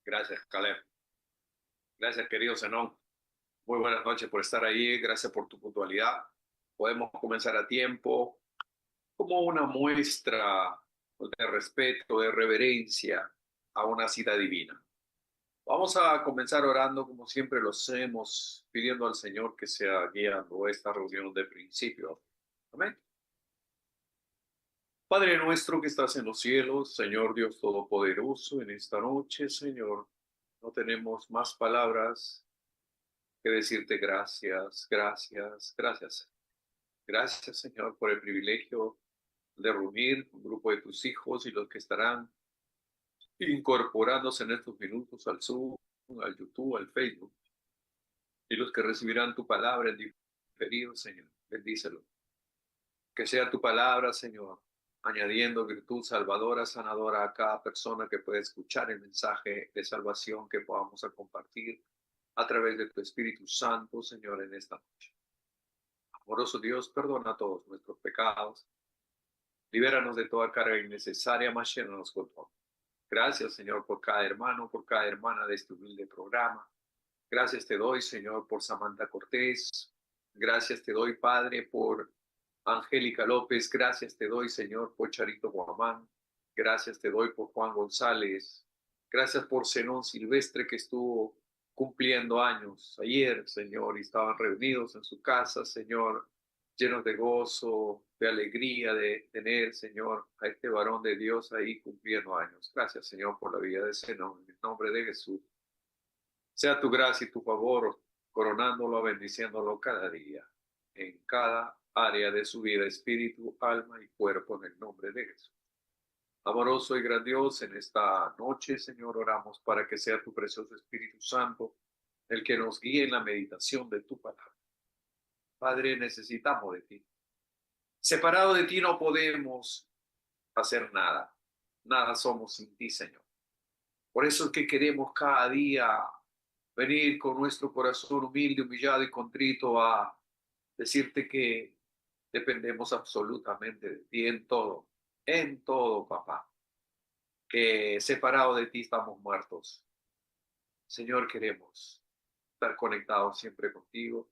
Gracias, Caleb. Gracias, querido Zenón. Muy buenas noches por estar ahí. Gracias por tu puntualidad. Podemos comenzar a tiempo como una muestra de respeto, de reverencia a una cita divina. Vamos a comenzar orando como siempre lo hacemos, pidiendo al Señor que sea guiando esta reunión de principio. Amén. Padre nuestro que estás en los cielos, Señor Dios Todopoderoso, en esta noche, Señor, no tenemos más palabras que decirte gracias, gracias, gracias. Gracias, Señor, por el privilegio de reunir un grupo de tus hijos y los que estarán incorporándose en estos minutos al Zoom, al YouTube, al Facebook, y los que recibirán tu palabra en diferido, Señor. Bendícelo. Que sea tu palabra, Señor, añadiendo virtud salvadora, sanadora a cada persona que pueda escuchar el mensaje de salvación que podamos a compartir a través de tu Espíritu Santo, Señor, en esta noche. Amoroso Dios, perdona todos nuestros pecados. Libéranos de toda carga innecesaria, mas llénanos con tu amor. Gracias, Señor, por cada hermano, por cada hermana de este humilde programa. Gracias te doy, Señor, por Samantha Cortés. Gracias te doy, Padre, por Angélica López. Gracias te doy, Señor, por Charito Guamán. Gracias te doy por Juan González. Gracias por Zenón Silvestre, que estuvo cumpliendo años ayer, Señor, y estaban reunidos en su casa, Señor, llenos de gozo, de alegría de tener, Señor, a este varón de Dios ahí cumpliendo años. Gracias, Señor, por la vida de Zenón, en el nombre de Jesús. Sea tu gracia y tu favor coronándolo, bendiciéndolo cada día, en cada área de su vida, espíritu, alma y cuerpo, en el nombre de Jesús. Amoroso y grandioso, en esta noche, Señor, oramos para que sea tu precioso Espíritu Santo el que nos guíe en la meditación de tu palabra. Padre, necesitamos de ti. Separado de ti no podemos hacer nada. Nada somos sin ti, Señor. Por eso es que queremos cada día venir con nuestro corazón humilde, humillado y contrito a decirte que dependemos absolutamente de ti en todo, papá. Que separado de ti estamos muertos. Señor, queremos estar conectados siempre contigo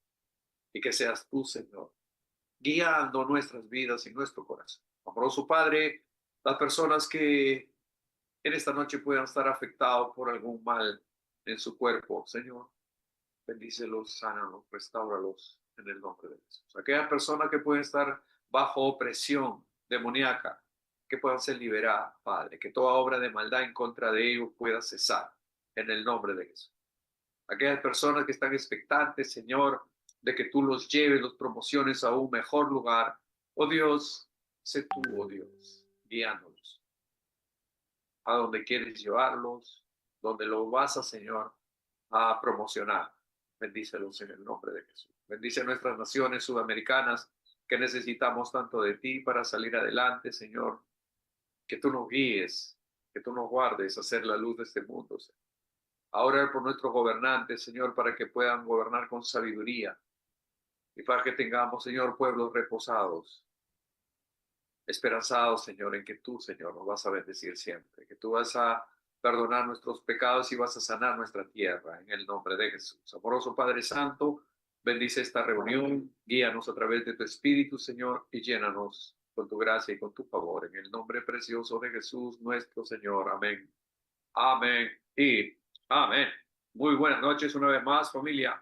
y que seas tú, Señor, guiando nuestras vidas y nuestro corazón. Amoroso Padre, las personas que en esta noche puedan estar afectados por algún mal en su cuerpo, Señor, bendícelos, sánalos, restáuralos en el nombre de Jesús. Aquellas personas que pueden estar bajo opresión demoníaca, que puedan ser liberadas, Padre, que toda obra de maldad en contra de ellos pueda cesar en el nombre de Jesús. Aquellas personas que están expectantes, Señor, de que tú los lleves, los promociones a un mejor lugar. Oh Dios, sé tú, oh Dios, guiándolos a donde quieres llevarlos, donde lo vas a, Señor, a promocionar. Bendícelos en el nombre de Jesús. Bendice nuestras naciones sudamericanas que necesitamos tanto de ti para salir adelante, Señor. Que tú nos guíes, que tú nos guardes a ser la luz de este mundo, Señor. A orar por nuestros gobernantes, Señor, para que puedan gobernar con sabiduría y para que tengamos, Señor, pueblos reposados, esperanzados, Señor, en que tú, Señor, nos vas a bendecir siempre, que tú vas a perdonar nuestros pecados y vas a sanar nuestra tierra en el nombre de Jesús. Amoroso Padre Santo, bendice esta reunión, guíanos a través de tu Espíritu, Señor, y llénanos con tu gracia y con tu favor. En el nombre precioso de Jesús, nuestro Señor. Amén. Amén y amén. Muy buenas noches una vez más, familia.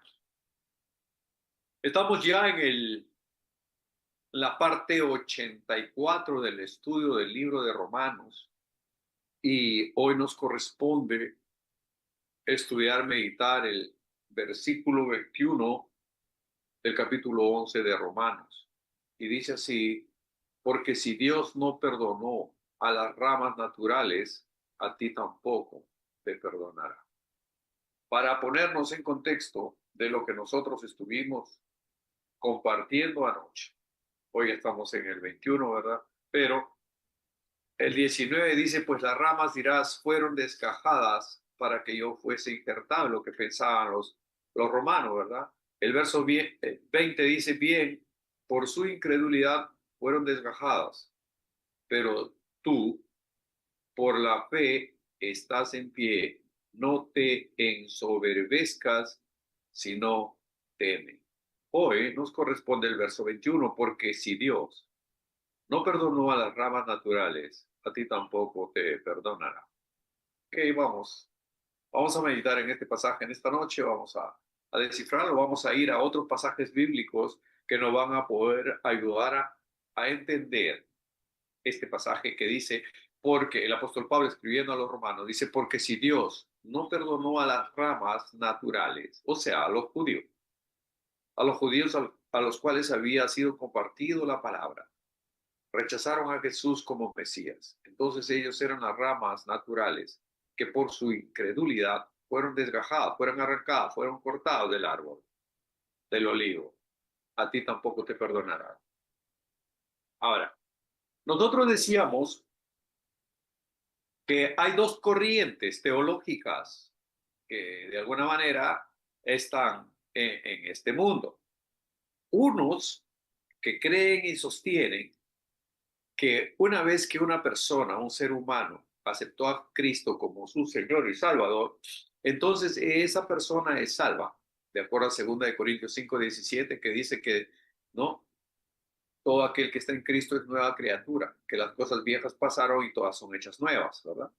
Estamos ya en la parte 84 del estudio del libro de Romanos y hoy nos corresponde estudiar, meditar el versículo 21 del capítulo 11 de Romanos. Y dice así: porque si Dios no perdonó a las ramas naturales, a ti tampoco te perdonará. Para ponernos en contexto de lo que nosotros estuvimos compartiendo anoche. Hoy estamos en el 21, ¿verdad? Pero el 19 dice, pues las ramas, dirás, fueron descajadas para que yo fuese injertado, lo que pensaban los romanos, ¿verdad? El verso 20 dice, bien, por su incredulidad fueron desgajadas, pero tú, por la fe, estás en pie, no te ensoberbezcas, sino teme. Hoy nos corresponde el verso 21, porque si Dios no perdonó a las ramas naturales, a ti tampoco te perdonará. Ok, vamos a meditar en este pasaje en esta noche, vamos a descifrarlo, vamos a ir a otros pasajes bíblicos que nos van a poder ayudar a entender este pasaje que dice, porque el apóstol Pablo escribiendo a los romanos dice, porque si Dios no perdonó a las ramas naturales, o sea, a los judíos a los cuales había sido compartido la palabra, rechazaron a Jesús como Mesías. Entonces ellos eran las ramas naturales que por su incredulidad fueron desgajadas, fueron arrancadas, fueron cortadas del árbol, del olivo. A ti tampoco te perdonará. Ahora, nosotros decíamos que hay dos corrientes teológicas que de alguna manera están en este mundo. Unos que creen y sostienen que una vez que una persona, un ser humano, aceptó a Cristo como su Señor y Salvador, entonces esa persona es salva, de acuerdo a 2 Corintios 5:17, que dice que no, todo aquel que está en Cristo es nueva criatura, que las cosas viejas pasaron y todas son hechas nuevas, ¿verdad?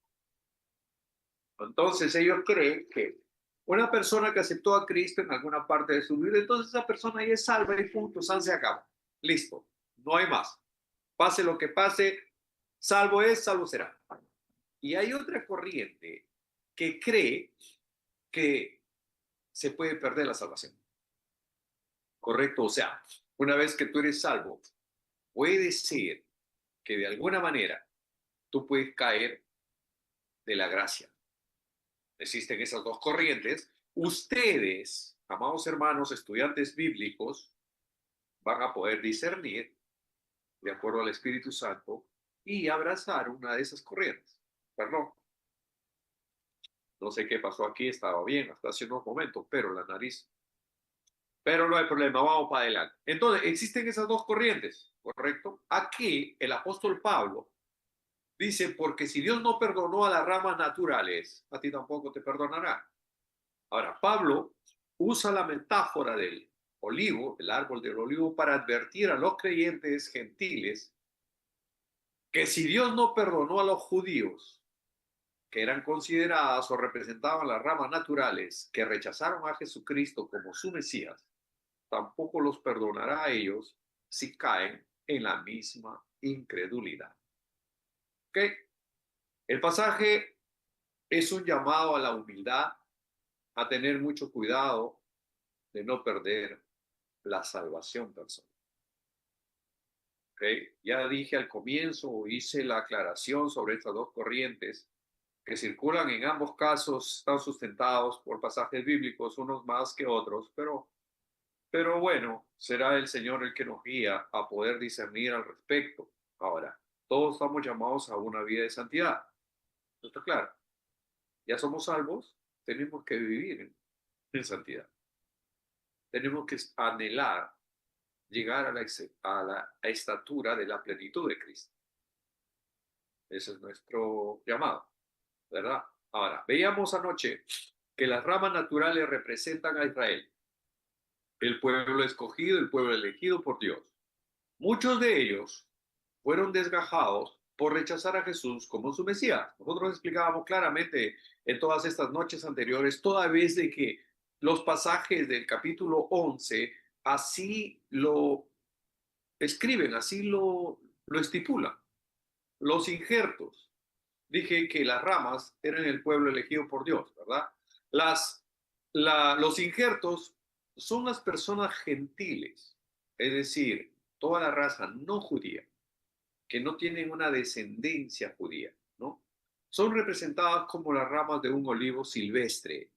Entonces ellos creen que una persona que aceptó a Cristo en alguna parte de su vida, entonces esa persona ya es salva y punto, se acaba. Listo, no hay más. Pase lo que pase, salvo es, salvo será. Y hay otra corriente que cree que se puede perder la salvación. ¿Correcto? O sea, una vez que tú eres salvo, puede ser que de alguna manera tú puedes caer de la gracia. Existen esas dos corrientes. Ustedes, amados hermanos, estudiantes bíblicos, van a poder discernir de acuerdo al Espíritu Santo y abrazar una de esas corrientes. Perdón, no sé qué pasó aquí, estaba bien hasta hace unos momentos, pero la nariz. Pero no hay problema, vamos para adelante. Entonces, existen esas dos corrientes, ¿correcto? Aquí el apóstol Pablo dice, porque si Dios no perdonó a las ramas naturales, a ti tampoco te perdonará. Ahora, Pablo usa la metáfora del olivo, el árbol del olivo, para advertir a los creyentes gentiles que si Dios no perdonó a los judíos, que eran consideradas o representaban las ramas naturales, que rechazaron a Jesucristo como su Mesías, tampoco los perdonará a ellos si caen en la misma incredulidad. ¿Ok? El pasaje es un llamado a la humildad, a tener mucho cuidado de no perder la salvación personal. ¿Ok? Ya dije al comienzo, hice la aclaración sobre estas dos corrientes que circulan en ambos casos, están sustentados por pasajes bíblicos, unos más que otros, pero bueno, será el Señor el que nos guía a poder discernir al respecto. Ahora, todos estamos llamados a una vida de santidad. ¿No está claro? Ya somos salvos, tenemos que vivir en santidad. Tenemos que anhelar llegar a la estatura de la plenitud de Cristo. Ese es nuestro llamado, ¿verdad? Ahora, veíamos anoche que las ramas naturales representan a Israel, el pueblo escogido, el pueblo elegido por Dios. Muchos de ellos fueron desgajados por rechazar a Jesús como su Mesías. Nosotros explicábamos claramente en todas estas noches anteriores, toda vez de que los pasajes del capítulo 11 así lo escriben, así lo estipulan. Los injertos. Dije que las ramas eran el pueblo elegido por Dios, ¿verdad? Los injertos son las personas gentiles, es decir, toda la raza no judía, que no tienen una descendencia judía, ¿no? Son representadas como las ramas de un olivo silvestre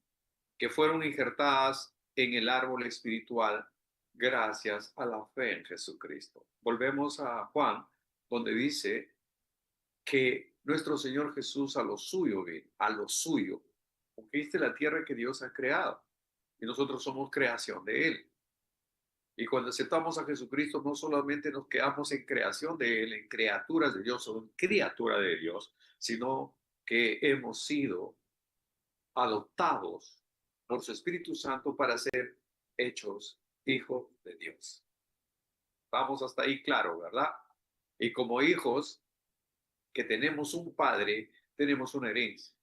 que fueron injertadas en el árbol espiritual gracias a la fe en Jesucristo. Volvemos a Juan, donde dice que nuestro Señor Jesús a lo suyo vino, a lo suyo, conquiste la tierra que Dios ha creado y nosotros somos creación de Él. Y cuando aceptamos a Jesucristo, no solamente nos quedamos en creación de Él, en criaturas de Dios o en criatura de Dios, sino que hemos sido adoptados por su Espíritu Santo para ser hechos hijos de Dios. Vamos hasta ahí claro, ¿verdad? Y como hijos que tenemos un padre, tenemos una herencia.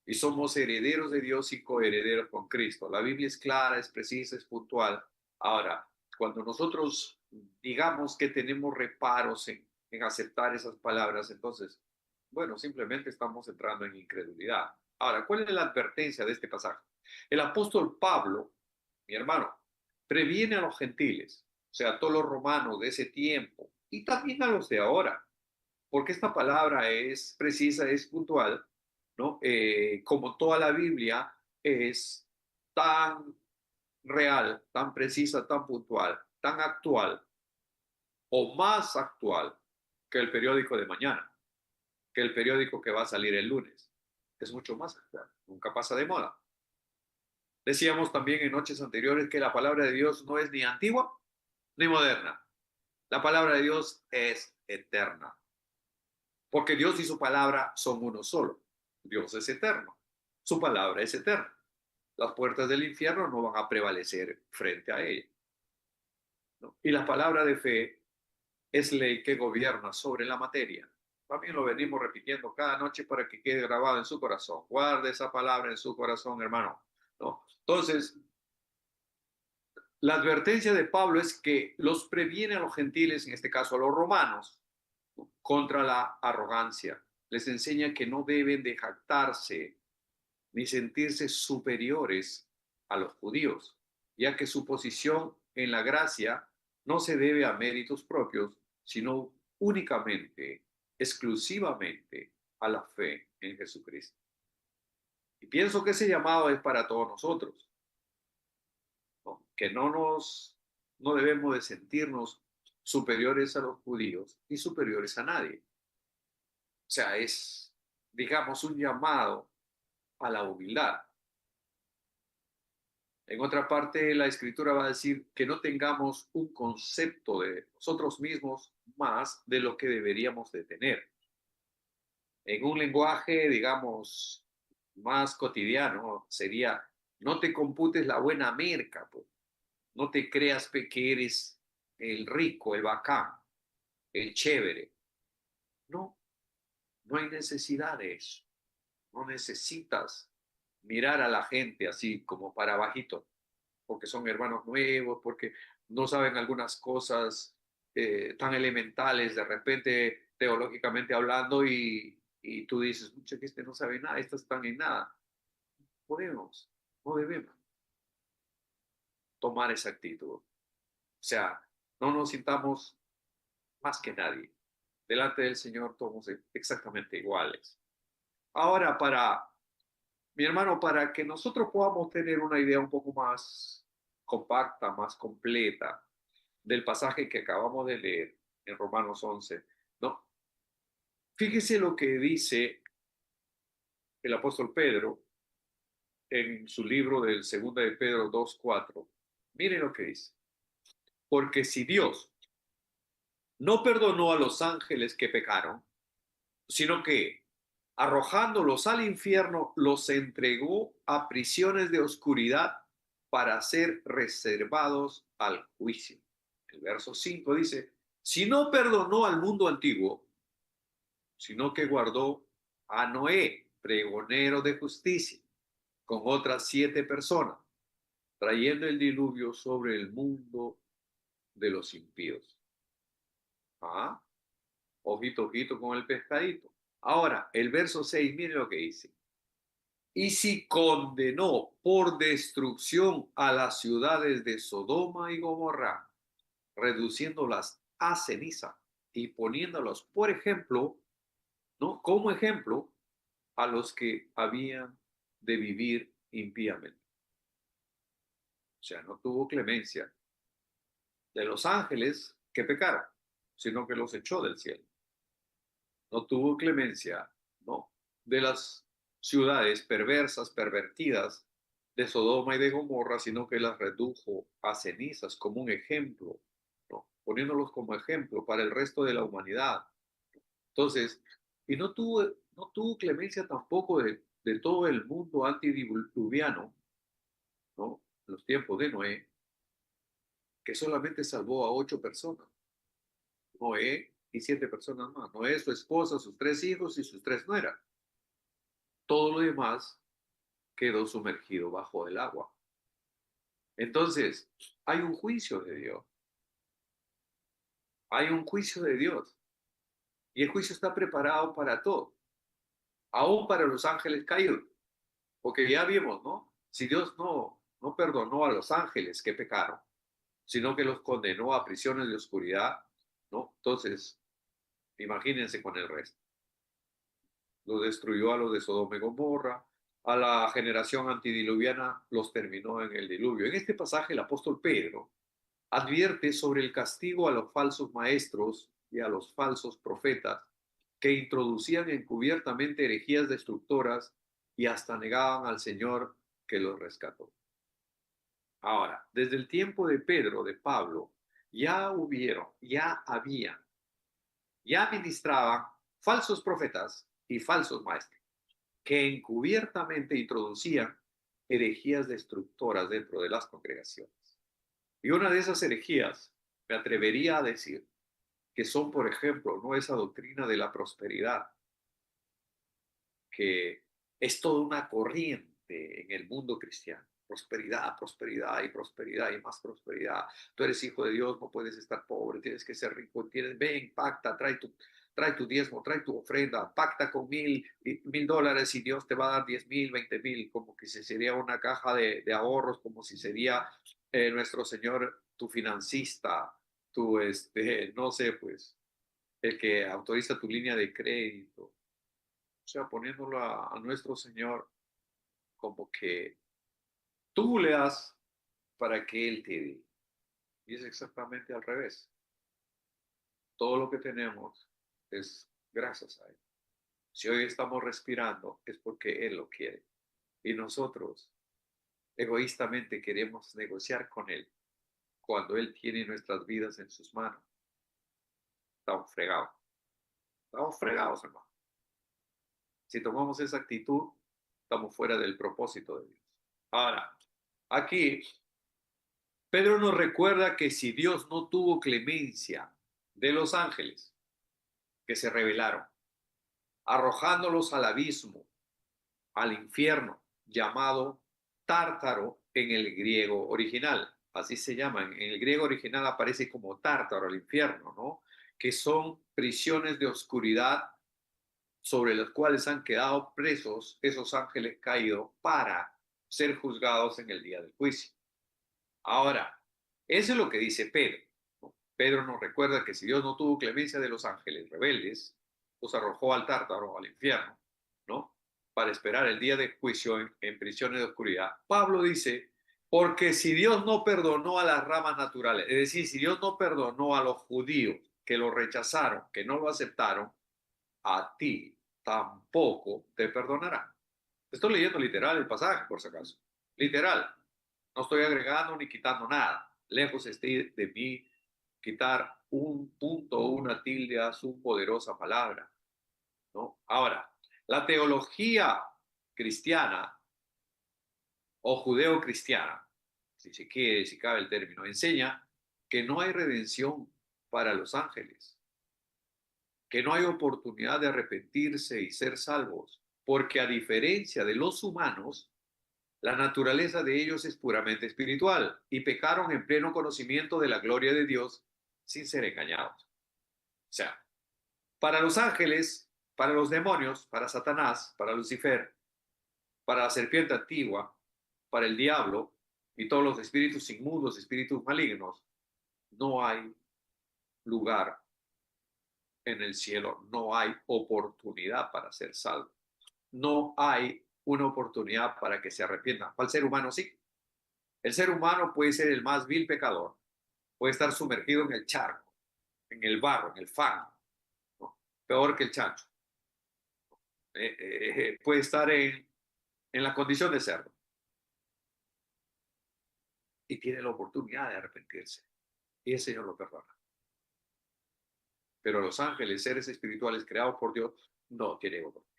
Y somos herederos de Dios y coherederos con Cristo. La Biblia es clara, es precisa, es puntual. Ahora, cuando nosotros digamos que tenemos reparos en aceptar esas palabras, entonces, bueno, simplemente estamos entrando en incredulidad. Ahora, ¿cuál es la advertencia de este pasaje? El apóstol Pablo, mi hermano, previene a los gentiles, o sea, a todos los romanos de ese tiempo y también a los de ahora, porque esta palabra es precisa, es puntual, ¿no? Como toda la Biblia es tan real, tan precisa, tan puntual, tan actual o más actual que el periódico de mañana, que el periódico que va a salir el lunes. Es mucho más actual, nunca pasa de moda. Decíamos también en noches anteriores que la palabra de Dios no es ni antigua ni moderna. La palabra de Dios es eterna. Porque Dios y su palabra son uno solo. Dios es eterno. Su palabra es eterna. Las puertas del infierno no van a prevalecer frente a ella, ¿no? Y la palabra de fe es ley que gobierna sobre la materia. También lo venimos repitiendo cada noche para que quede grabado en su corazón. Guarde esa palabra en su corazón, hermano, ¿no? Entonces, la advertencia de Pablo es que los previene a los gentiles, en este caso a los romanos, contra la arrogancia. Les enseña que no deben de jactarse ni sentirse superiores a los judíos, ya que su posición en la gracia no se debe a méritos propios, sino únicamente, exclusivamente a la fe en Jesucristo. Y pienso que ese llamado es para todos nosotros, ¿no? Que no debemos de sentirnos superiores a los judíos y superiores a nadie. O sea, es, digamos, un llamado a la humildad. En otra parte, la escritura va a decir que no tengamos un concepto de nosotros mismos más de lo que deberíamos de tener. En un lenguaje, digamos, más cotidiano, sería, no te computes la buena merca, pues. No te creas que eres el rico, el bacán, el chévere. No, no hay necesidad de eso. No necesitas mirar a la gente así como para bajito, porque son hermanos nuevos, porque no saben algunas cosas tan elementales de repente teológicamente hablando y tú dices, mucha que este no sabe nada, estos están en nada. Podemos, no debemos tomar esa actitud. O sea, no nos sintamos más que nadie. Delante del Señor somos exactamente iguales. Ahora, mi hermano, para que nosotros podamos tener una idea un poco más compacta, más completa del pasaje que acabamos de leer en Romanos 11, ¿no? Fíjese lo que dice el apóstol Pedro en su libro del 2 de Pedro 2:4. Miren lo que dice. Porque si Dios no perdonó a los ángeles que pecaron, sino que arrojándolos al infierno, los entregó a prisiones de oscuridad para ser reservados al juicio. El verso 5 dice, si no perdonó al mundo antiguo, sino que guardó a Noé, pregonero de justicia, con otras 7 personas, trayendo el diluvio sobre el mundo de los impíos. Ah, ojito, ojito con el pescadito. Ahora, el verso 6, mire lo que dice. Y si condenó por destrucción a las ciudades de Sodoma y Gomorra, reduciéndolas a ceniza y poniéndolas, por ejemplo, ¿no? Como ejemplo a los que habían de vivir impíamente. O sea, no tuvo clemencia de los ángeles que pecaron, sino que los echó del cielo. No tuvo clemencia, ¿no? De las ciudades perversas, pervertidas de Sodoma y de Gomorra, sino que las redujo a cenizas como un ejemplo, ¿no? Poniéndolos como ejemplo para el resto de la humanidad. Entonces, y no tuvo clemencia tampoco de todo el mundo antediluviano, ¿no? En los tiempos de Noé, que solamente salvó a 8 personas. Noé y 7 personas más. Noé, su esposa, sus 3 hijos y sus 3 nueras. Todo lo demás quedó sumergido bajo el agua. Entonces, hay un juicio de Dios. Hay un juicio de Dios. Y el juicio está preparado para todo, aún para los ángeles caídos. Porque ya vimos, ¿no? Si Dios no perdonó a los ángeles que pecaron, sino que los condenó a prisiones de oscuridad, ¿no? Entonces, imagínense con el resto. Lo destruyó a los de Sodoma y Gomorra, a la generación antediluviana los terminó en el diluvio. En este pasaje el apóstol Pedro advierte sobre el castigo a los falsos maestros y a los falsos profetas que introducían encubiertamente herejías destructoras y hasta negaban al Señor que los rescató. Ahora, desde el tiempo de Pedro, de Pablo, ya ministraban falsos profetas y falsos maestros que encubiertamente introducían herejías destructoras dentro de las congregaciones. Y una de esas herejías, me atrevería a decir, que son, por ejemplo, no esa doctrina de la prosperidad, que es toda una corriente en el mundo cristiano. Prosperidad, prosperidad y prosperidad y más prosperidad. Tú eres hijo de Dios, no puedes estar pobre, tienes que ser rico, ven, pacta, trae tu diezmo, trae tu ofrenda, pacta con $1,000 y Dios te va a dar 10,000, 20,000, como que si sería una caja de ahorros, como si sería nuestro Señor tu financista, tu, no sé, pues, el que autoriza tu línea de crédito. O sea, poniéndolo a nuestro Señor como que tú le das para que Él te dé. Y es exactamente al revés. Todo lo que tenemos es gracias a Él. Si hoy estamos respirando es porque Él lo quiere. Y nosotros egoístamente queremos negociar con Él cuando Él tiene nuestras vidas en sus manos. Estamos fregados. Estamos fregados, hermano. Si tomamos esa actitud, estamos fuera del propósito de Dios. Ahora, aquí Pedro nos recuerda que si Dios no tuvo clemencia de los ángeles que se rebelaron, arrojándolos al abismo, al infierno, llamado tártaro en el griego original, así se llama, en el griego original aparece como tártaro, el infierno, ¿no? Que son prisiones de oscuridad sobre las cuales han quedado presos esos ángeles caídos para ser juzgados en el día del juicio. Ahora, eso es lo que dice Pedro. ¿No? Pedro nos recuerda que si Dios no tuvo clemencia de los ángeles rebeldes, los arrojó al tártaro, al infierno, ¿no? Para esperar el día de juicio en prisiones de oscuridad. Pablo dice, porque si Dios no perdonó a las ramas naturales, es decir, si Dios no perdonó a los judíos que lo rechazaron, que no lo aceptaron, a ti tampoco te perdonará. Estoy leyendo literal el pasaje, por si acaso. Literal. No estoy agregando ni quitando nada. Lejos esté de mí quitar un punto o una tilde a su poderosa palabra, ¿no? Ahora, la teología cristiana o judeo-cristiana, si se quiere, si cabe el término, enseña que no hay redención para los ángeles, que no hay oportunidad de arrepentirse y ser salvos, porque a diferencia de los humanos, la naturaleza de ellos es puramente espiritual y pecaron en pleno conocimiento de la gloria de Dios sin ser engañados. O sea, para los ángeles, para los demonios, para Satanás, para Lucifer, para la serpiente antigua, para el diablo y todos los espíritus inmundos, espíritus malignos, no hay lugar en el cielo, no hay oportunidad para ser salvo. No hay una oportunidad para que se arrepientan. Para el ser humano sí. El ser humano puede ser el más vil pecador, puede estar sumergido en el charco, en el barro, en el fango, ¿no? Peor que el chancho. Puede estar en la condición de cerdo y tiene la oportunidad de arrepentirse y el Señor lo perdona. Pero los ángeles, seres espirituales creados por Dios, no tienen oportunidad.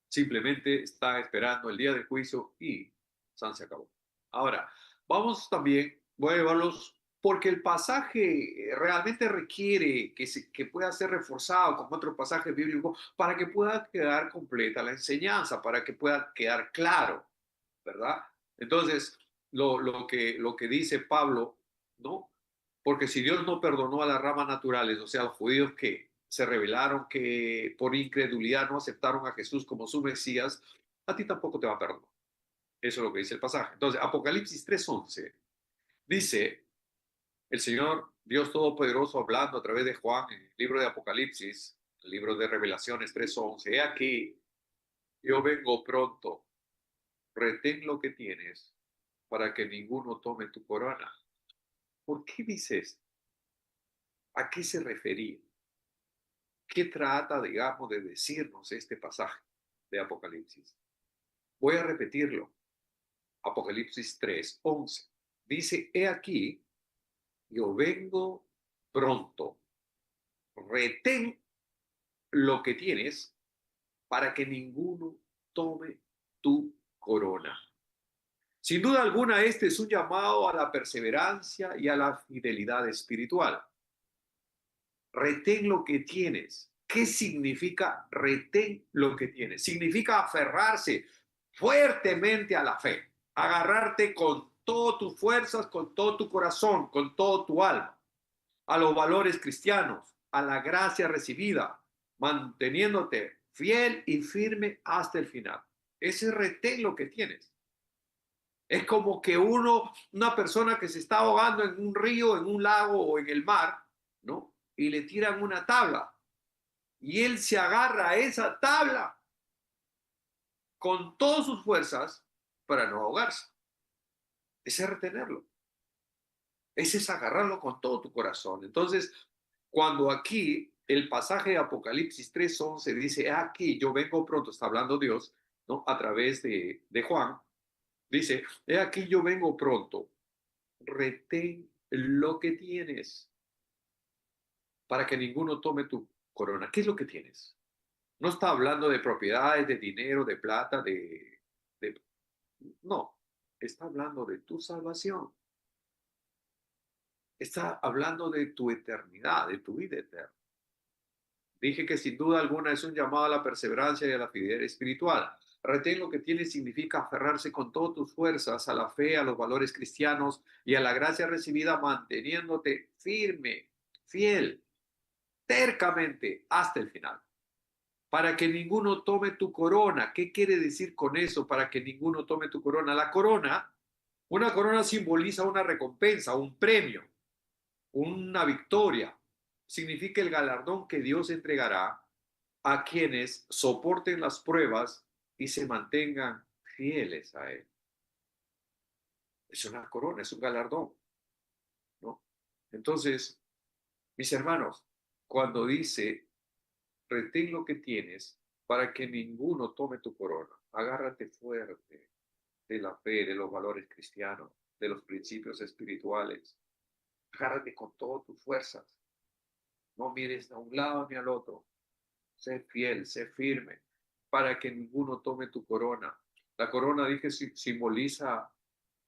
Simplemente está esperando el día del juicio y San se acabó. Ahora, vamos también, voy a llevarlos porque el pasaje realmente requiere que pueda ser reforzado con otro pasaje bíblico para que pueda quedar completa la enseñanza, para que pueda quedar claro, ¿verdad? Entonces, lo que dice Pablo, ¿no? Porque si Dios no perdonó a las ramas naturales, o sea, a los judíos que se rebelaron, que por incredulidad no aceptaron a Jesús como su Mesías, a ti tampoco te va a perdonar. Eso es lo que dice el pasaje. Entonces, Apocalipsis 3:11 dice, el Señor Dios Todopoderoso hablando a través de Juan en el libro de Apocalipsis, el libro de Revelaciones 3:11, he aquí, yo vengo pronto, retén lo que tienes para que ninguno tome tu corona. ¿Por qué dices? ¿A qué se refería? ¿Qué trata, digamos, de decirnos este pasaje de Apocalipsis? Voy a repetirlo. Apocalipsis 3:11. Dice, he aquí, yo vengo pronto. Retén lo que tienes para que ninguno tome tu corona. Sin duda alguna, este es un llamado a la perseverancia y a la fidelidad espiritual. Retén lo que tienes. ¿Qué significa retén lo que tienes? Significa aferrarse fuertemente a la fe, agarrarte con todas tus fuerzas, con todo tu corazón, con todo tu alma, a los valores cristianos, a la gracia recibida, manteniéndote fiel y firme hasta el final. Ese retén lo que tienes. Es como que una persona que se está ahogando en un río, en un lago o en el mar, ¿no? Y le tiran una tabla y él se agarra a esa tabla con todas sus fuerzas para no ahogarse. Ese es retenerlo. Ese es agarrarlo con todo tu corazón. Entonces, cuando aquí el pasaje de Apocalipsis 3:11 dice, aquí yo vengo pronto, está hablando Dios, ¿no? A través de Juan, dice, he aquí yo vengo pronto, retén lo que tienes para que ninguno tome tu corona. ¿Qué es lo que tienes? No está hablando de propiedades, de dinero, de plata, de... No, está hablando de tu salvación. Está hablando de tu eternidad, de tu vida eterna. Dije que sin duda alguna es un llamado a la perseverancia y a la fidelidad espiritual. Retén lo que tienes significa aferrarse con todas tus fuerzas a la fe, a los valores cristianos y a la gracia recibida, manteniéndote firme, fiel, tercamente hasta el final. Para que ninguno tome tu corona. ¿Qué quiere decir con eso? Para que ninguno tome tu corona. La corona, una corona simboliza una recompensa, un premio, una victoria. Significa el galardón que Dios entregará a quienes soporten las pruebas y se mantengan fieles a Él. Es una corona, es un galardón, ¿no? Entonces, mis hermanos, cuando dice, retén lo que tienes para que ninguno tome tu corona, agárrate fuerte de la fe, de los valores cristianos, de los principios espirituales. Agárrate con todas tus fuerzas. No mires a un lado ni al otro. Sé fiel, sé firme, para que ninguno tome tu corona. La corona, dije, simboliza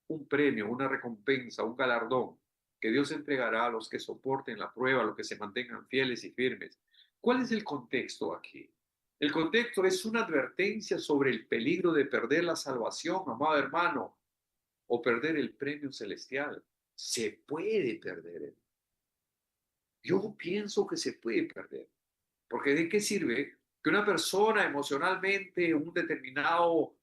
un premio, una recompensa, un galardón que Dios entregará a los que soporten la prueba, a los que se mantengan fieles y firmes. ¿Cuál es el contexto aquí? El contexto es una advertencia sobre el peligro de perder la salvación, amado hermano, o perder el premio celestial. Se puede perder. Yo pienso que se puede perder. Porque ¿de qué sirve que una persona emocionalmente en un determinado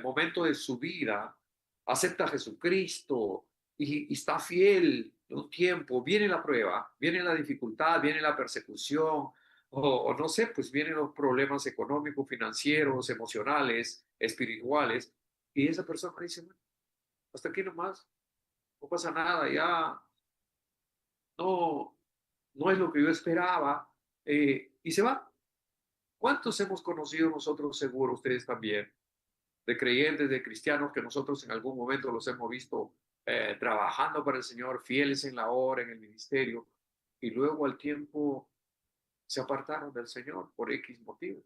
momento de su vida acepta a Jesucristo y está fiel un tiempo, viene la prueba, viene la dificultad, viene la persecución, o no sé, pues vienen los problemas económicos, financieros, emocionales, espirituales, y esa persona dice, bueno, hasta aquí nomás, no pasa nada, ya no, no es lo que yo esperaba, y se va. ¿Cuántos hemos conocido nosotros, seguro ustedes también, de creyentes, de cristianos que nosotros en algún momento los hemos visto trabajando para el Señor, fieles en la obra, en el ministerio, y luego al tiempo se apartaron del Señor por X motivo?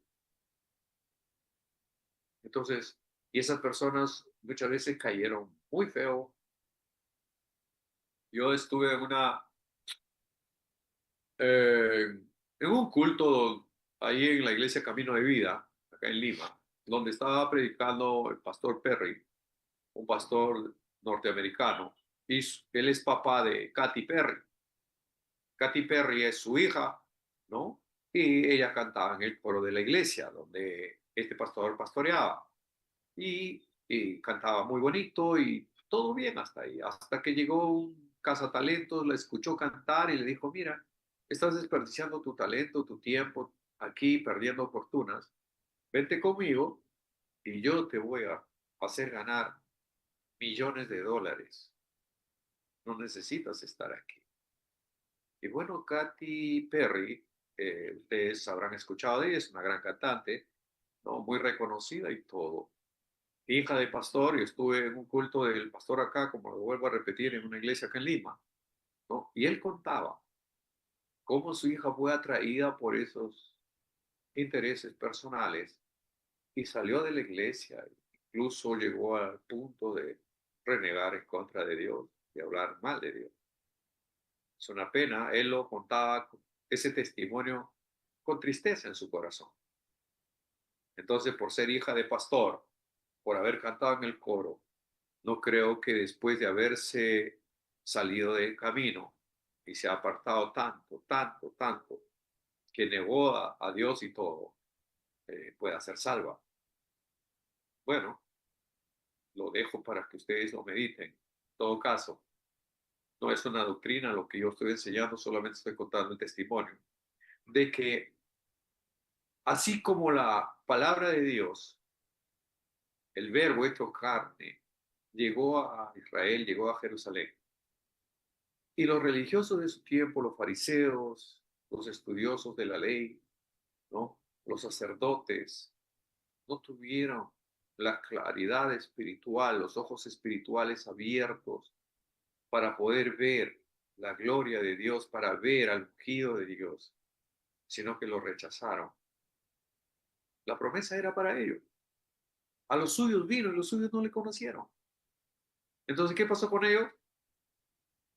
Entonces, y esas personas muchas veces cayeron muy feo. Yo estuve en un culto ahí en la iglesia Camino de Vida, acá en Lima, donde estaba predicando el pastor Perry, un pastor norteamericano, y él es papá de Katy Perry. Katy Perry es su hija, ¿no? Y ella cantaba en el coro de la iglesia, donde este pastor pastoreaba. Y cantaba muy bonito y todo bien hasta ahí. Hasta que llegó un cazatalentos, la escuchó cantar y le dijo, mira, estás desperdiciando tu talento, tu tiempo aquí, perdiendo fortunas. Vente conmigo y yo te voy a hacer ganar millones de dólares. No necesitas estar aquí. Y bueno, Katy Perry, ustedes habrán escuchado de ella, es una gran cantante, ¿no? Muy reconocida y todo. Hija de pastor, y estuve en un culto del pastor acá, como lo vuelvo a repetir, en una iglesia acá en Lima, ¿no? Y él contaba cómo su hija fue atraída por esos intereses personales y salió de la iglesia, incluso llegó al punto de renegar en contra de Dios, de hablar mal de Dios. Es una pena, él lo contaba, ese testimonio, con tristeza en su corazón. Entonces, por ser hija de pastor, por haber cantado en el coro, no creo que después de haberse salido del camino y se ha apartado tanto, tanto, tanto, que negó a Dios y todo, pueda ser salva. Bueno, lo dejo para que ustedes lo mediten. En todo caso, no es una doctrina lo que yo estoy enseñando, solamente estoy contando el testimonio de que así como la palabra de Dios, el verbo hecho carne, llegó a Israel, llegó a Jerusalén, y los religiosos de su tiempo, los fariseos, los estudiosos de la ley, ¿no? Los sacerdotes, no tuvieron la claridad espiritual, los ojos espirituales abiertos para poder ver la gloria de Dios, para ver al ungido de Dios, sino que lo rechazaron. La promesa era para ellos. A los suyos vino y los suyos no le conocieron. Entonces, ¿qué pasó con ellos?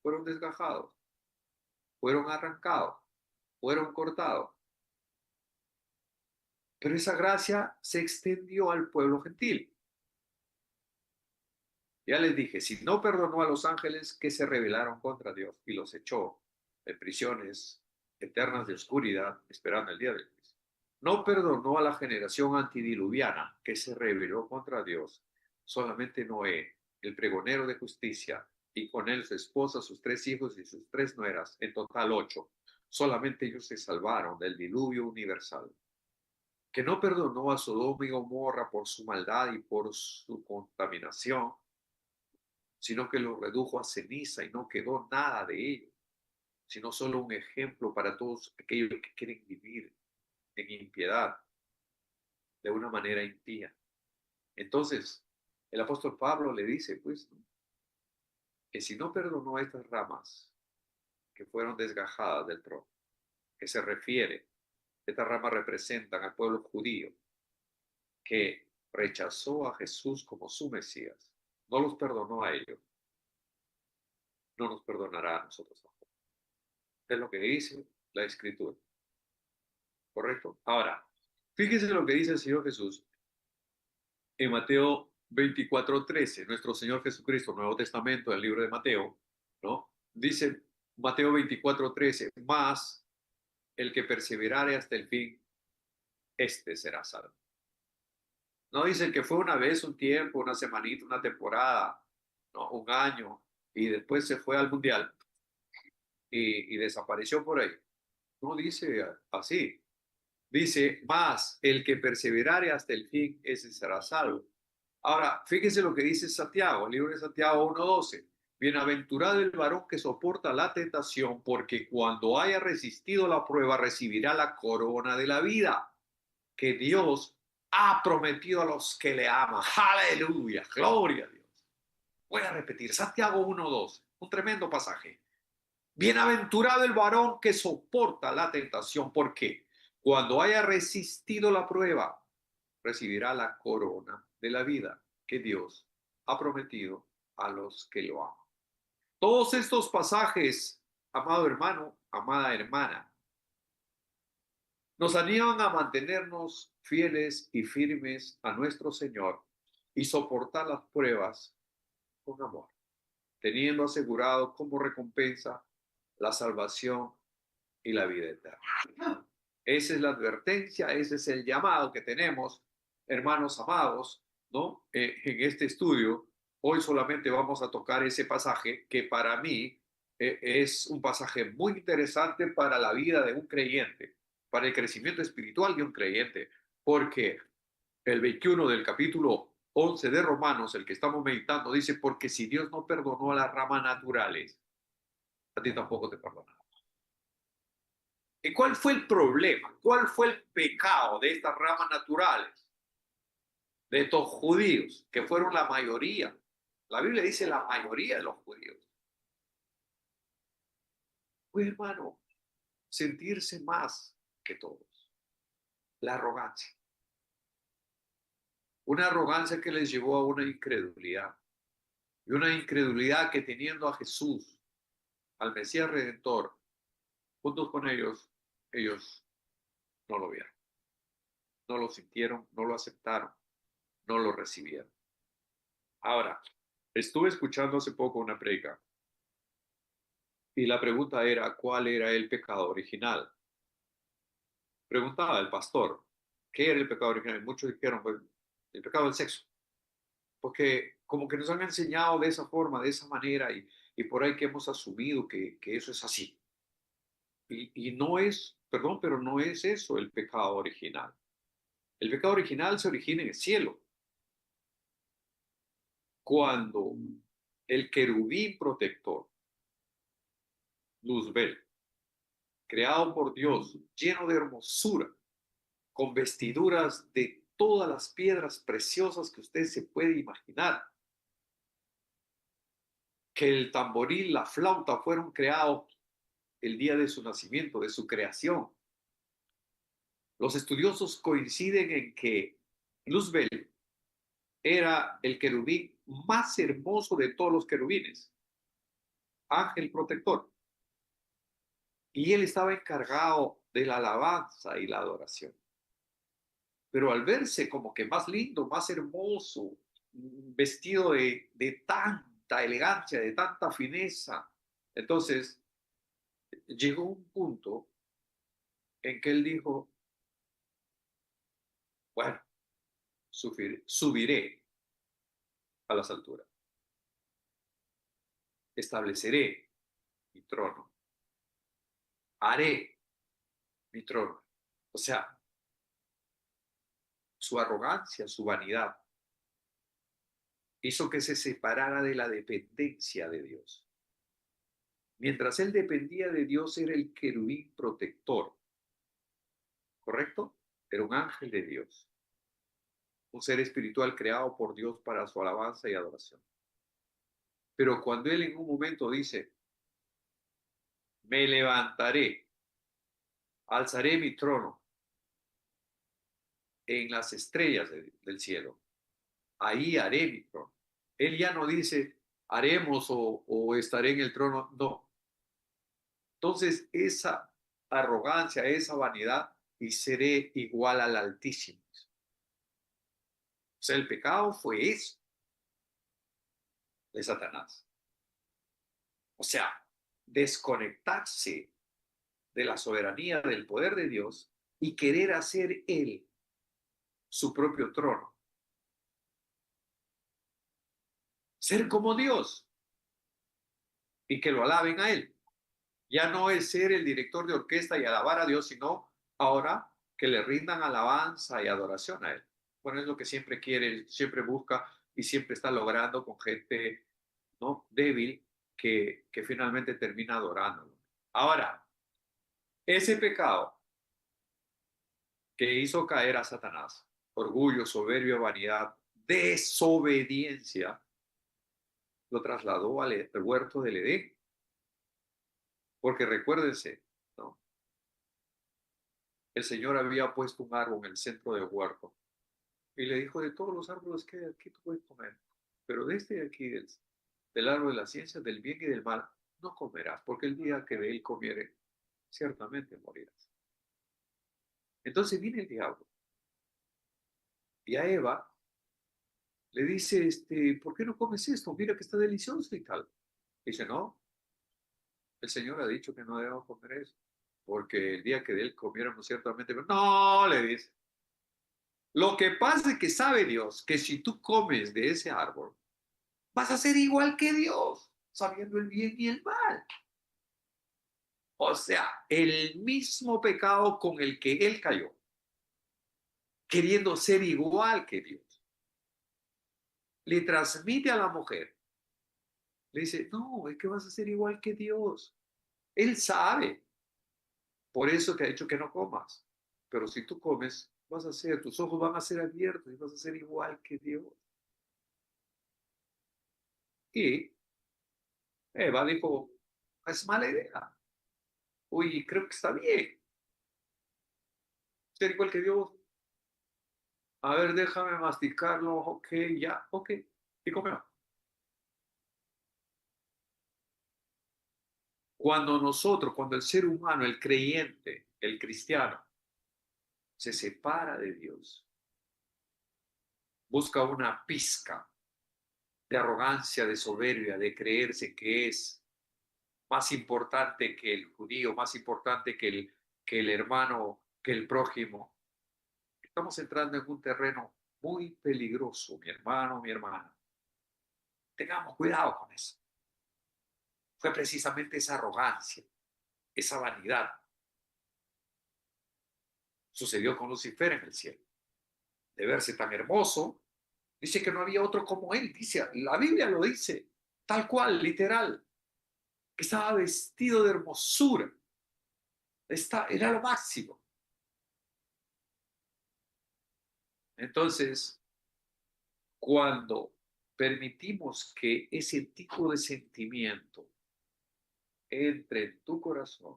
Fueron desgajados, fueron arrancados, fueron cortados. Pero esa gracia se extendió al pueblo gentil. Ya les dije, si no perdonó a los ángeles que se rebelaron contra Dios y los echó en prisiones eternas de oscuridad, esperando el día del juicio. No perdonó a la generación antidiluviana que se rebeló contra Dios. Solamente Noé, el pregonero de justicia, y con él su esposa, sus 3 hijos y sus 3 nueras, en total 8. Solamente ellos se salvaron del diluvio universal. Que no perdonó a Sodoma y Gomorra por su maldad y por su contaminación, sino que lo redujo a ceniza y no quedó nada de ello, sino solo un ejemplo para todos aquellos que quieren vivir en impiedad de una manera impía. Entonces, el apóstol Pablo le dice, pues, ¿no? Que si no perdonó a estas ramas que fueron desgajadas del trono, que se refiere, estas ramas representan al pueblo judío que rechazó a Jesús como su Mesías, no los perdonó a ellos, no nos perdonará a nosotros tampoco. Es lo que dice la Escritura, ¿correcto? Ahora, fíjese lo que dice el Señor Jesús en Mateo 24:13, nuestro Señor Jesucristo, Nuevo Testamento, el libro de Mateo, ¿no? Dice Mateo 24:13, más el que perseverare hasta el fin, este será salvo. No dice que fue una vez, un tiempo, una semanita, una temporada, no, un año, y después se fue al mundial y desapareció por ahí. No dice así. Dice, más el que perseverare hasta el fin, ese será salvo. Ahora, fíjense lo que dice Santiago, el libro de Santiago 1:12. Bienaventurado el varón que soporta la tentación, porque cuando haya resistido la prueba, recibirá la corona de la vida que Dios ha prometido a los que le aman. Aleluya, gloria a Dios. Voy a repetir, Santiago 1:12, un tremendo pasaje. Bienaventurado el varón que soporta la tentación, porque cuando haya resistido la prueba, recibirá la corona de la vida que Dios ha prometido a los que lo aman. Todos estos pasajes, amado hermano, amada hermana, nos animan a mantenernos fieles y firmes a nuestro Señor y soportar las pruebas con amor, teniendo asegurado como recompensa la salvación y la vida eterna. Esa es la advertencia, ese es el llamado que tenemos, hermanos amados, ¿no? En este estudio, hoy solamente vamos a tocar ese pasaje que para mí es un pasaje muy interesante para la vida de un creyente, para el crecimiento espiritual de un creyente, porque el 21 del capítulo 11 de Romanos, el que estamos meditando, dice, porque si Dios no perdonó a las ramas naturales, a ti tampoco te perdonará. ¿Y cuál fue el problema? ¿Cuál fue el pecado de estas ramas naturales? De estos judíos, que fueron la mayoría. La Biblia dice la mayoría de los judíos. Pues hermano, sentirse más que todos. La arrogancia. Una arrogancia que les llevó a una incredulidad. Y una incredulidad que teniendo a Jesús, al Mesías Redentor, juntos con ellos no lo vieron. No lo sintieron, no lo aceptaron, no lo recibieron. Ahora, estuve escuchando hace poco una predica y la pregunta era, ¿cuál era el pecado original? Preguntaba el pastor, ¿qué era el pecado original? Y muchos dijeron, pues, el pecado del sexo. Porque como que nos han enseñado de esa forma, de esa manera, y por ahí que hemos asumido que eso es así. Y no es, perdón, pero no es eso el pecado original. El pecado original se origina en el cielo, cuando el querubín protector, Luzbel, creado por Dios, lleno de hermosura, con vestiduras de todas las piedras preciosas que usted se puede imaginar, que el tamboril, la flauta fueron creados el día de su nacimiento, de su creación. Los estudiosos coinciden en que Luzbel era el querubín más hermoso de todos los querubines, ángel protector, y él estaba encargado de la alabanza y la adoración. Pero al verse como que más lindo, más hermoso, vestido de tanta elegancia, de tanta fineza, entonces llegó un punto en que él dijo, bueno, subiré a las alturas, estableceré mi trono, haré mi trono. O sea, su arrogancia, su vanidad, hizo que se separara de la dependencia de Dios. Mientras él dependía de Dios, era el querubín protector, ¿correcto? Era un ángel de Dios, un ser espiritual creado por Dios para su alabanza y adoración. Pero cuando él en un momento dice, me levantaré, alzaré mi trono en las estrellas del cielo, ahí haré mi trono. Él ya no dice, haremos o estaré en el trono, no. Entonces, esa arrogancia, esa vanidad, y seré igual al Altísimo. O sea, el pecado fue eso de Satanás. O sea, desconectarse de la soberanía, del poder de Dios y querer hacer él su propio trono. Ser como Dios y que lo alaben a él. Ya no es ser el director de orquesta y alabar a Dios, sino ahora que le rindan alabanza y adoración a él. Bueno, es lo que siempre quiere, siempre busca y siempre está logrando con gente, ¿no?, débil que finalmente termina adorándolo. Ahora, ese pecado que hizo caer a Satanás, orgullo, soberbia, vanidad, desobediencia, lo trasladó al huerto del Edén. Porque recuérdense, ¿no?, el Señor había puesto un árbol en el centro del huerto Y le dijo, de todos los árboles que hay aquí tú puedes comer, pero de este de aquí, del árbol de la ciencia, del bien y del mal, no comerás, porque el día que de él comiere, ciertamente morirás. Entonces viene el diablo y a Eva le dice, ¿por qué no comes esto? Mira que está delicioso y tal. Dice, no, el Señor ha dicho que no debemos comer eso, porque el día que de él comiéramos ciertamente, no, le dice. Lo que pasa es que sabe Dios que si tú comes de ese árbol, vas a ser igual que Dios, sabiendo el bien y el mal. O sea, el mismo pecado con el que él cayó, queriendo ser igual que Dios, le transmite a la mujer, le dice, no, es que vas a ser igual que Dios. Él sabe, por eso te ha dicho que no comas. Pero si tú comes, vas a ser, tus ojos van a ser abiertos y vas a ser igual que Dios. Y Eva dijo, es mala idea. Uy, creo que está bien. Ser igual que Dios. A ver, déjame masticarlo. Ok, ya, ok. Y comió. Cuando el ser humano, el creyente, el cristiano, se separa de Dios, busca una pizca de arrogancia, de soberbia, de creerse que es más importante que el judío, más importante que el hermano, que el prójimo. Estamos entrando en un terreno muy peligroso, mi hermano, mi hermana. Tengamos cuidado con eso. Fue precisamente esa arrogancia, esa vanidad. Sucedió con Lucifer en el cielo. De verse tan hermoso, dice que no había otro como él. Dice, la Biblia lo dice, tal cual, literal, que estaba vestido de hermosura. Era lo máximo. Entonces, cuando permitimos que ese tipo de sentimiento entre en tu corazón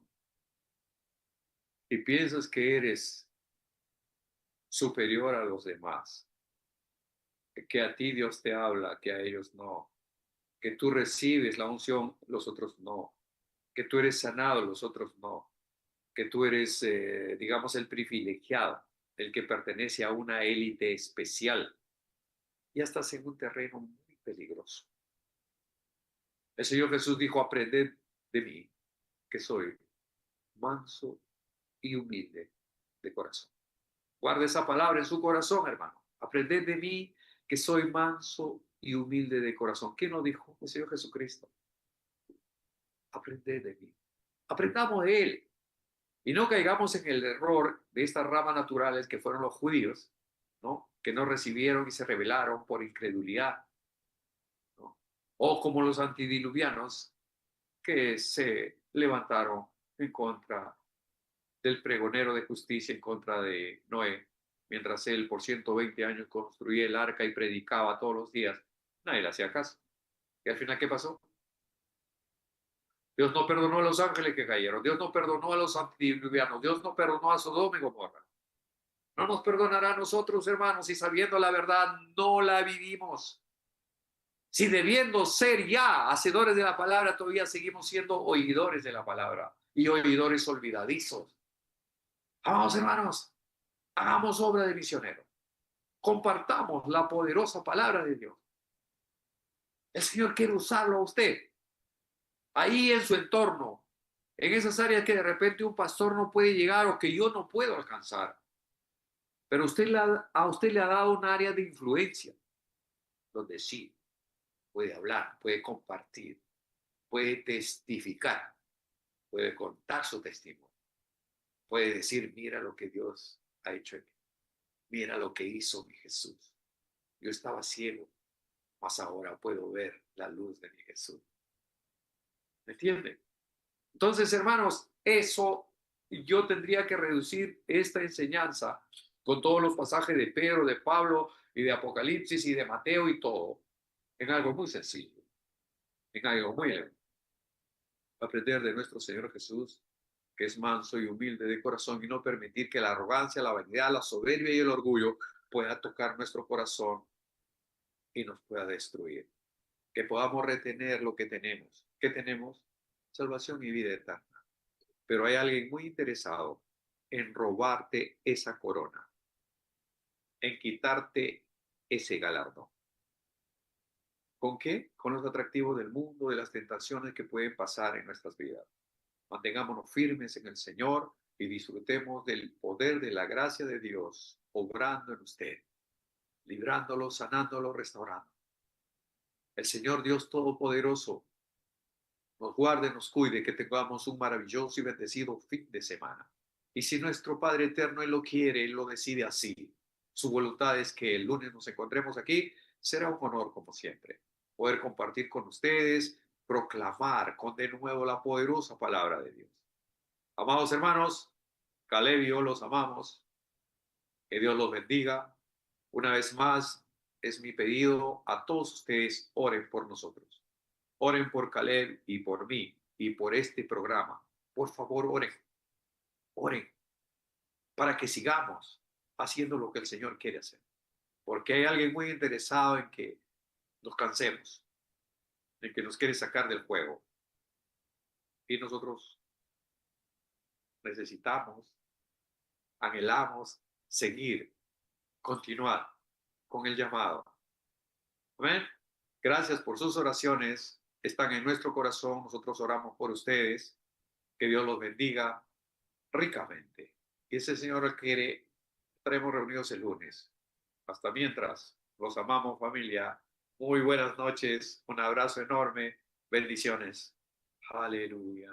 y piensas que eres superior a los demás, que a ti Dios te habla, que a ellos no, que tú recibes la unción, los otros no, que tú eres sanado, los otros no, que tú eres, digamos, el privilegiado, el que pertenece a una élite especial, ya estás en un terreno muy peligroso. El Señor Jesús dijo, aprended de mí, que soy manso y humilde de corazón. Guarde esa palabra en su corazón, hermano. Aprended de mí, que soy manso y humilde de corazón. ¿Quién lo dijo? El Señor Jesucristo. Aprended de mí. Aprendamos de Él. Y no caigamos en el error de estas ramas naturales que fueron los judíos, ¿no? Que no recibieron y se rebelaron por incredulidad, ¿no? O como los antidiluvianos que se levantaron en contra del pregonero de justicia, en contra de Noé, mientras él por 120 años construía el arca y predicaba todos los días, nadie le hacía caso. ¿Y al final qué pasó? Dios no perdonó a los ángeles que cayeron, Dios no perdonó a los antidiluvianos, Dios no perdonó a Sodoma y Gomorra. No nos perdonará a nosotros, hermanos, si sabiendo la verdad no la vivimos. Si debiendo ser ya hacedores de la palabra, todavía seguimos siendo oidores de la palabra y oidores olvidadizos. Vamos, hermanos, hagamos obra de misionero. Compartamos la poderosa palabra de Dios. El Señor quiere usarlo a usted. Ahí en su entorno, en esas áreas que de repente un pastor no puede llegar o que yo no puedo alcanzar. Pero a usted le ha dado un área de influencia donde sí puede hablar, puede compartir, puede testificar, puede contar su testimonio, puede decir, mira lo que Dios ha hecho en mí, mira lo que hizo mi Jesús. Yo estaba ciego, mas ahora puedo ver la luz de mi Jesús. ¿Me entienden? Entonces, hermanos, eso yo tendría que reducir esta enseñanza con todos los pasajes de Pedro, de Pablo y de Apocalipsis y de Mateo y todo, en algo muy sencillo, en algo muy leve. Aprender de nuestro Señor Jesús, que es manso y humilde de corazón, y no permitir que la arrogancia, la vanidad, la soberbia y el orgullo pueda tocar nuestro corazón y nos pueda destruir. Que podamos retener lo que tenemos. ¿Qué tenemos? Salvación y vida eterna. Pero hay alguien muy interesado en robarte esa corona, en quitarte ese galardón. ¿Con qué? Con los atractivos del mundo, de las tentaciones que pueden pasar en nuestras vidas. Mantengámonos firmes en el Señor y disfrutemos del poder de la gracia de Dios obrando en usted, librándolo, sanándolo, restaurando. El Señor Dios Todopoderoso nos guarde, nos cuide, que tengamos un maravilloso y bendecido fin de semana. Y si nuestro Padre Eterno Él lo quiere, Él lo decide así. Su voluntad es que el lunes nos encontremos aquí. Será un honor, como siempre, poder compartir con ustedes, proclamar con de nuevo la poderosa palabra de Dios. Amados hermanos, Caleb y yo los amamos. Que Dios los bendiga. Una vez más, es mi pedido a todos ustedes, oren por nosotros. Oren por Caleb y por mí y por este programa. Por favor, oren, oren, para que sigamos haciendo lo que el Señor quiere hacer. Porque hay alguien muy interesado en que nos cansemos, en que nos quiere sacar del juego. Y nosotros necesitamos, anhelamos seguir, continuar con el llamado. Amén. Gracias por sus oraciones. Están en nuestro corazón. Nosotros oramos por ustedes. Que Dios los bendiga ricamente. Y ese Señor quiere, estaremos reunidos el lunes. Hasta mientras, los amamos, familia. Muy buenas noches. Un abrazo enorme. Bendiciones. Aleluya.